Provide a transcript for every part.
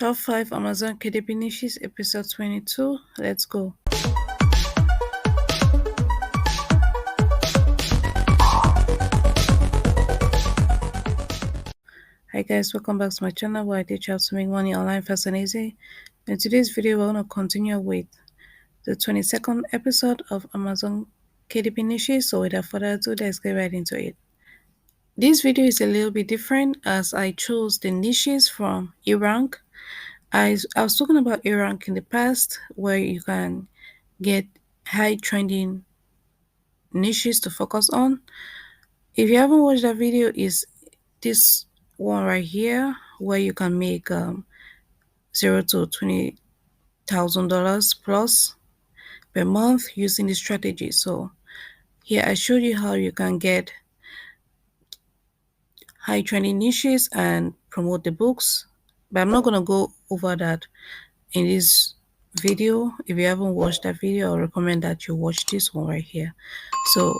Top 5 Amazon KDP niches, episode 22. Let's go. Hi guys, welcome back to my channel where I teach you how to make money online fast and easy. In today's video, we're going to continue with the 22nd episode of Amazon KDP niches. So without further ado, let's get right into it. This video is a little bit different as I chose the niches from eRank. I was talking about eRank in the past where you can get high trending niches to focus on. If you haven't watched that video, is this one right here where you can make 0 to $20,000 plus per month using this strategy. So here I showed you how you can get high trending niches and promote the books, but I'm not going to go over that in this video. If you haven't watched that video, I recommend that you watch this one right here. So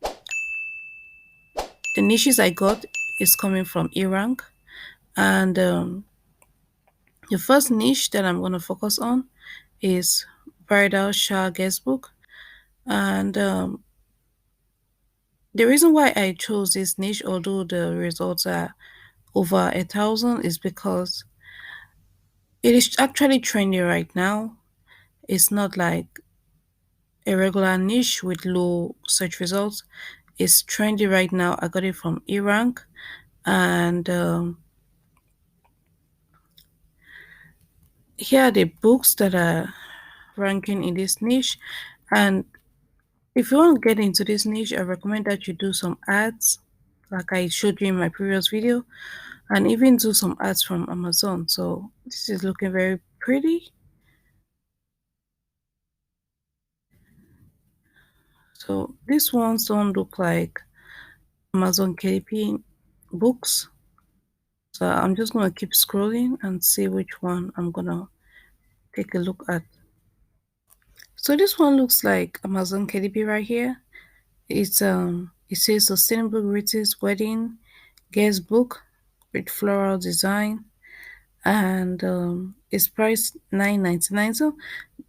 the niches I got is coming from eRank, and the first niche that I'm going to focus on is bridal shower guestbook. And the reason why I chose this niche, although the results are over 1,000, is because it is actually trendy right now. It's not like a regular niche with low search results. It's trendy right now. I got it from eRank, and here are the books that are ranking in this niche. And if you want to get into this niche, I recommend that you do some ads, like I showed you in my previous video, and even do some ads from Amazon. So this is looking very pretty. So these ones don't look like Amazon KDP books. So I'm just going to keep scrolling and see which one I'm going to take a look at. So this one looks like Amazon KDP right here. It says sustainable greetings wedding guest book with floral design, and it's priced $9.99. So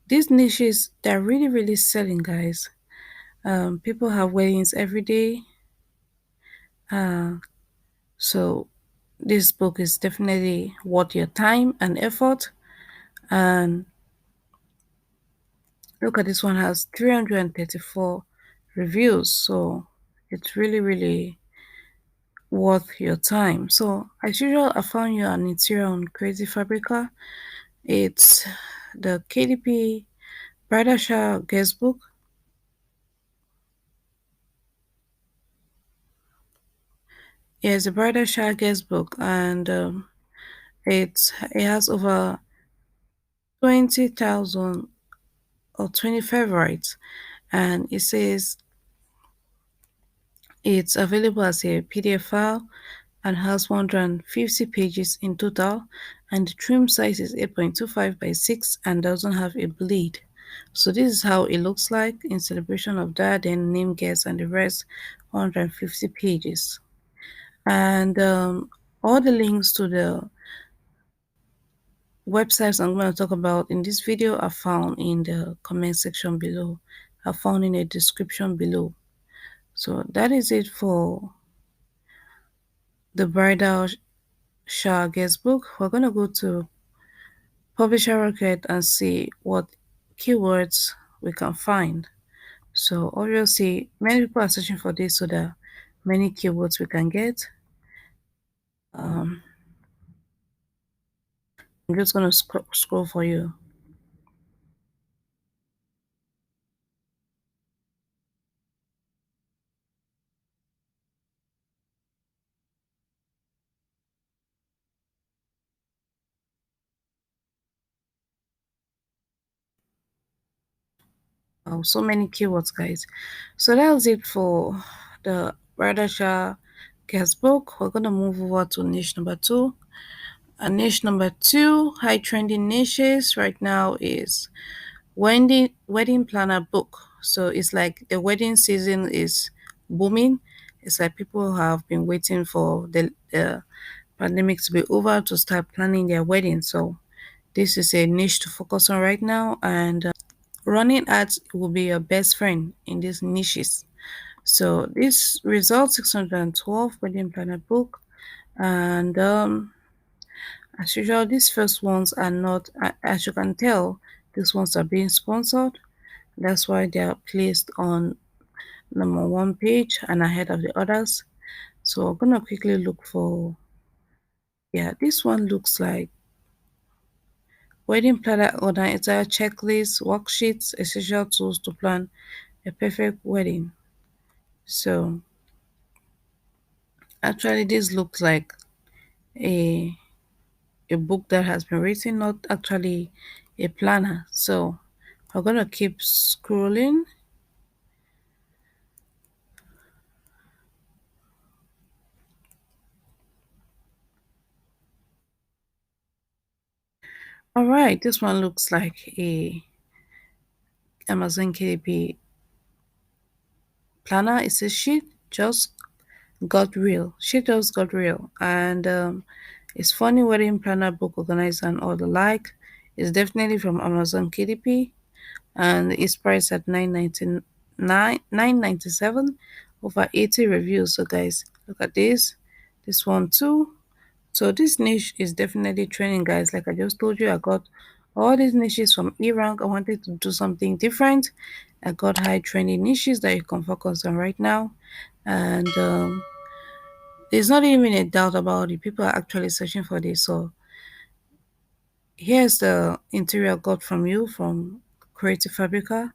these niches, they're really selling, guys. People have weddings every day, so this book is definitely worth your time and effort. And look at this one, has 334 reviews, so it's really worth your time. So as usual, I found you an interior on Crazy Fabrica. It's the KDP bridal shower guest book. Yeah, it's a bridal shower guest book, and it has over 20,000 or 20 favorites, and it says it's available as a PDF file and has 150 pages in total, and the trim size is 8.25 by 6 and doesn't have a bleed. So this is how it looks like in celebration of that, then name, guests, and the rest, 150 pages. And all the links to the websites I'm going to talk about in this video are found in the comment section below, are found in the description below. So that is it for the bridal shower guest book. We're going to go to Publisher Rocket and see what keywords we can find. So obviously many people are searching for this, so there are many keywords we can get. I'm just going to scroll for you. Oh, so many keywords, guys. So that was it for the bridal shower guest book. We're going to move over to niche number 2. And niche number 2, high trending niches right now, is wedding planner book. So it's like the wedding season is booming. It's like people have been waiting for pandemic to be over to start planning their wedding. So this is a niche to focus on right now, and running ads will be your best friend in these niches. So this result 612 wedding planner book, and as usual, these first ones are not, as you can tell, these ones are being sponsored. That's why they are placed on number one page and ahead of the others. So we're gonna quickly look for, yeah, this one looks like wedding planner organizer checklist, worksheets, essential tools to plan a perfect wedding. So actually this looks like a a book that has been written, not actually a planner. So I'm gonna keep scrolling. All right, this one looks like a Amazon KDP planner. It's a sheet just got real. She just got real. And it's funny wedding planner book organizer and all the like. It's definitely from Amazon KDP and it's priced at 997 over 80 reviews. So guys, look at this. This one too. So this niche is definitely trending, guys. Like I just told you, I got all these niches from E-Rank. I wanted to do something different. I got high trending niches that you can focus on right now. And there's not even a doubt about it. People are actually searching for this. So here's the interior I got from you from Creative Fabrica.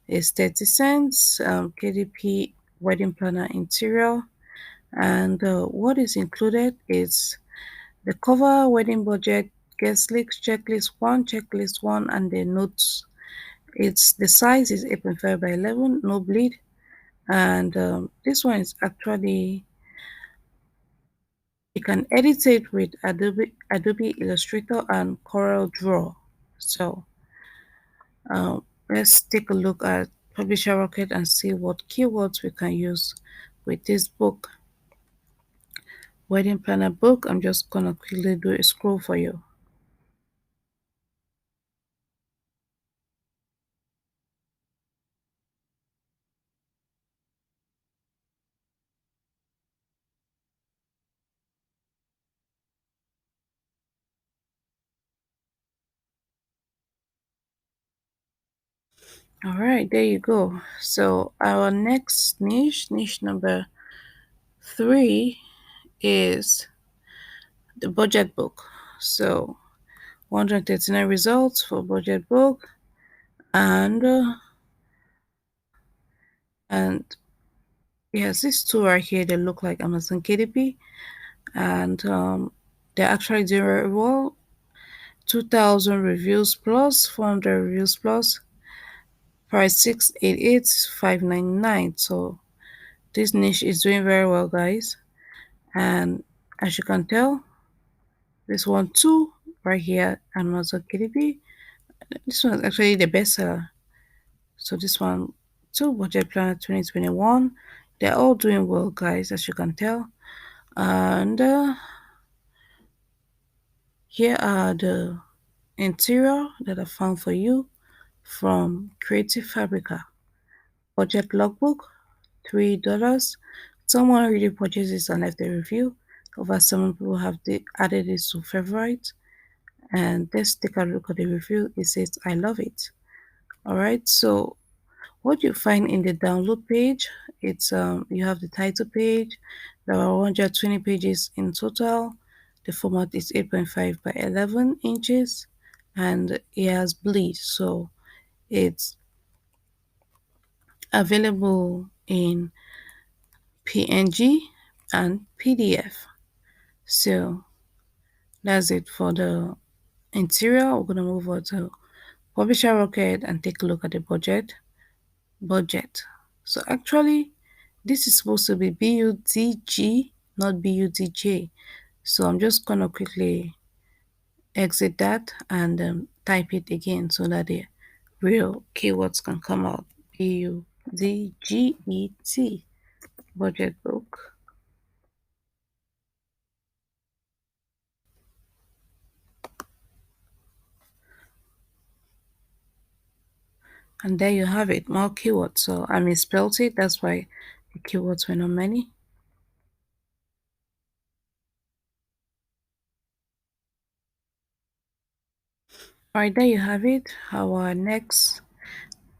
It's 30 cents. KDP wedding planner interior. And what is included is the cover, wedding budget, guest list, checklist one, and the notes. It's the size is 8.5 by 11, no bleed. And this one is actually, you can edit it with Adobe Illustrator and Corel Draw. So let's take a look at Publisher Rocket and see what keywords we can use with this book. Wedding planner book. I'm just gonna quickly do a scroll for you. All right, there you go. So our next niche number 3 is the budget book. So 139 results for budget book, and and yes, these two right here, they look like Amazon KDP, and they're actually doing very well. 2,000 reviews plus, 400 reviews plus, price 688, 599. So this niche is doing very well, guys. And as you can tell, this one too, right here, Amazon KDP. This one is actually the best seller. So this one too, Budget Planner 2021. They're all doing well, guys, as you can tell. And here are the interior that I found for you from Creative Fabrica. Budget logbook, $3. Someone really purchased and left a review. Over 7 people have added it to favorite. And let's take a look at the review. It says, I love it. All right. So what you find in the download page, it's you have the title page. There are 120 pages in total. The format is 8.5 by 11 inches, and it has bleed. So it's available in PNG and PDF. So that's it for the interior. We're gonna move on to Publisher Rocket and take a look at the budget. So actually, this is supposed to be BUDG, not BUDJ. So I'm just gonna quickly exit that and type it again so that the real keywords can come out. BUDGET, budget book. And there you have it, more keywords. So I misspelled it, that's why the keywords were not many. Alright, there you have it. Our next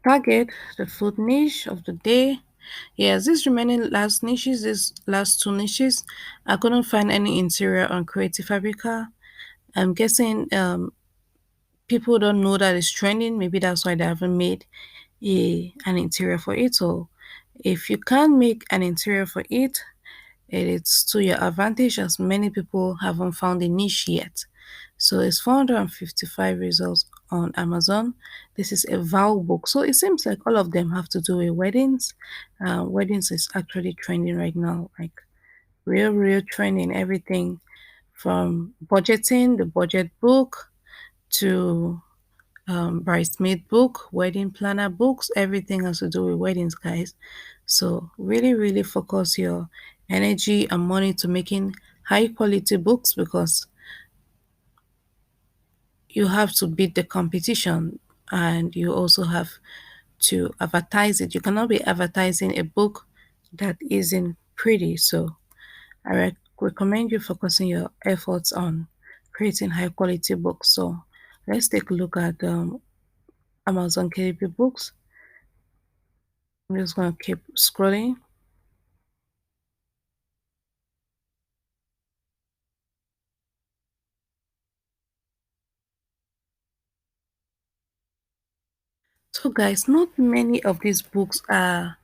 target, the food niche of the day. Yes, these remaining last niches, these last two niches, I couldn't find any interior on Creative Fabrica. I'm guessing people don't know that it's trending. Maybe that's why they haven't made an interior for it. So if you can make an interior for it, it's to your advantage as many people haven't found a niche yet. So it's 455 results on Amazon. This is a Vowel book. So it seems like all of them have to do with weddings. Weddings is actually trending right now, like real trending. Everything from budgeting, the budget book, to bridesmaid book, wedding planner books, everything has to do with weddings, guys. So really focus your energy and money to making high quality books because you have to beat the competition and you also have to advertise it. You cannot be advertising a book that isn't pretty. So I recommend you focusing your efforts on creating high quality books. So let's take a look at Amazon KDP books. I'm just going to keep scrolling. So, guys, not many of these books are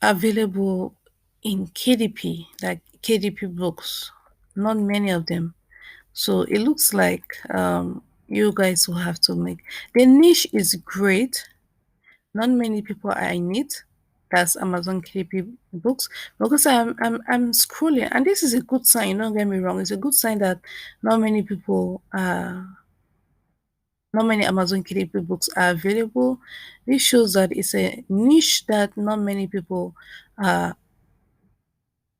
available in KDP, like KDP books. Not many of them. So, it looks like you guys will have to make the niche is great. Not many people are in it. That's Amazon KDP books because I'm scrolling, and this is a good sign. Don't get me wrong; it's a good sign that not many people not many Amazon KDP books are available. This shows that it's a niche that not many people uh,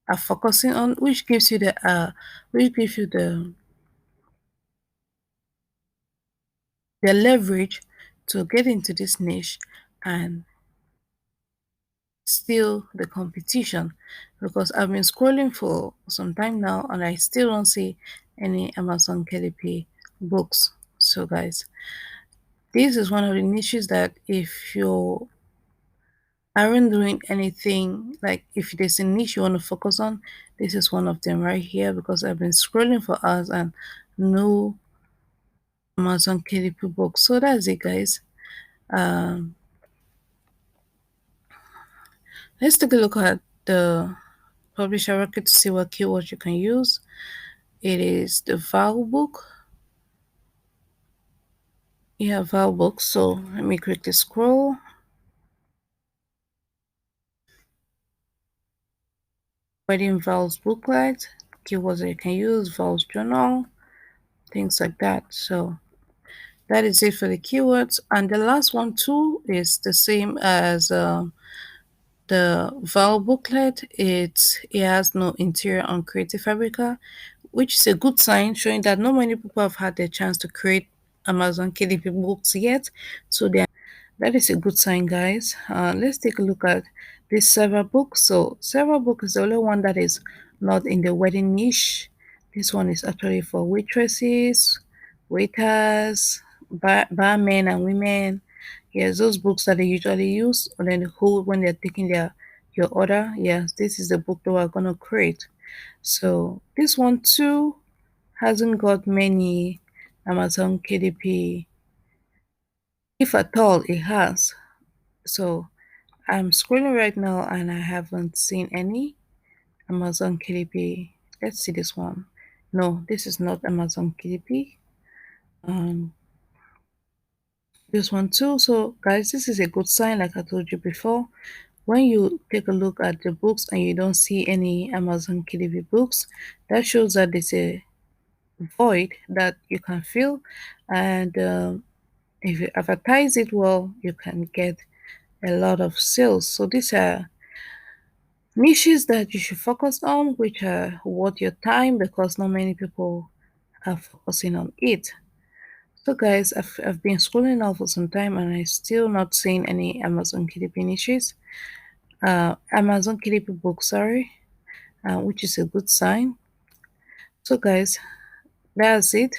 are focusing on, which gives you the leverage to get into this niche and steal the competition. Because I've been scrolling for some time now and I still don't see any Amazon KDP books. So guys, this is one of the niches that if you aren't doing anything, like if there's a niche you want to focus on, this is one of them right here because I've been scrolling for hours and no Amazon KDP book. So that's it, guys. Um, let's take a look at the publisher record to see what keywords you can use. It is the Vowel Book. Yeah, Vowel Book. So let me quickly scroll. Wedding Vowels Booklet, keywords that you can use, Vowels Journal, things like that. So that is it for the keywords. And the last one too is the same as the Vowel booklet. It has no interior on Creative Fabrica, which is a good sign, showing that not many people have had the chance to create Amazon KDP books yet. So that is a good sign, guys. Let's take a look at this server book. So server book is the only one that is not in the wedding niche. This one is actually for waitresses, waiters, barmen and women. Yes, those books that they usually use and then hold when they're taking your order. Yes, this is the book that we're gonna create. So this one too hasn't got many Amazon KDP. If at all it has. So I'm scrolling right now and I haven't seen any Amazon KDP. Let's see this one. No, this is not Amazon KDP. Um, this one too. So guys, this is a good sign, like I told you before. When you take a look at the books and you don't see any Amazon KDP books, that shows that there's a void that you can fill, and if you advertise it well, you can get a lot of sales. So these are niches that you should focus on, which are worth your time because not many people are focusing on it. So guys, I've been scrolling now for some time and I still not seeing any Amazon KDP niches. Amazon KDP book, sorry, which is a good sign. So guys, that's it.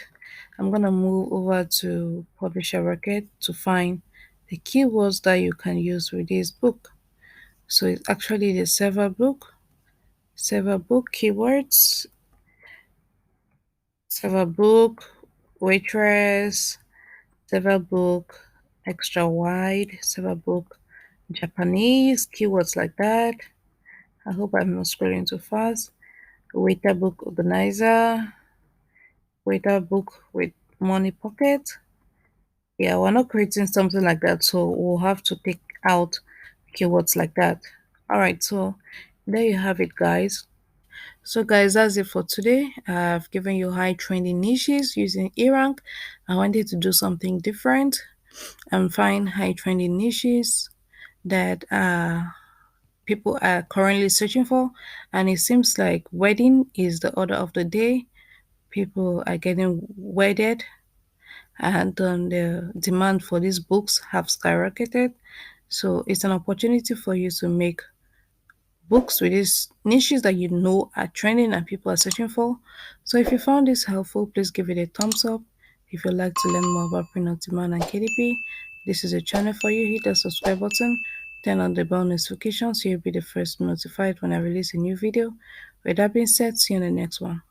I'm gonna move over to publisher record to find the keywords that you can use with this book. So it's actually the server book keywords, server book, waitress, server book, extra wide, server book, Japanese, keywords like that. I hope I'm not scrolling too fast. Waiter book organizer, waiter book with money pocket. Yeah, we're not creating something like that, so we'll have to take out keywords like that. All right, so there you have it, guys. So guys, that's it for today. I've given you high trending niches using eRank. I wanted to do something different and find high trending niches that people are currently searching for. And it seems like wedding is the order of the day. People are getting wedded, and the demand for these books have skyrocketed. So it's an opportunity for you to make books with these niches that you know are trending and people are searching for. So if you found this helpful, please give it a thumbs up. If you'd like to learn more about print on demand and KDP, this is a channel for you. Hit the subscribe button, turn on the bell notification so you'll be the first notified when I release a new video. With that being said, see you in the next one.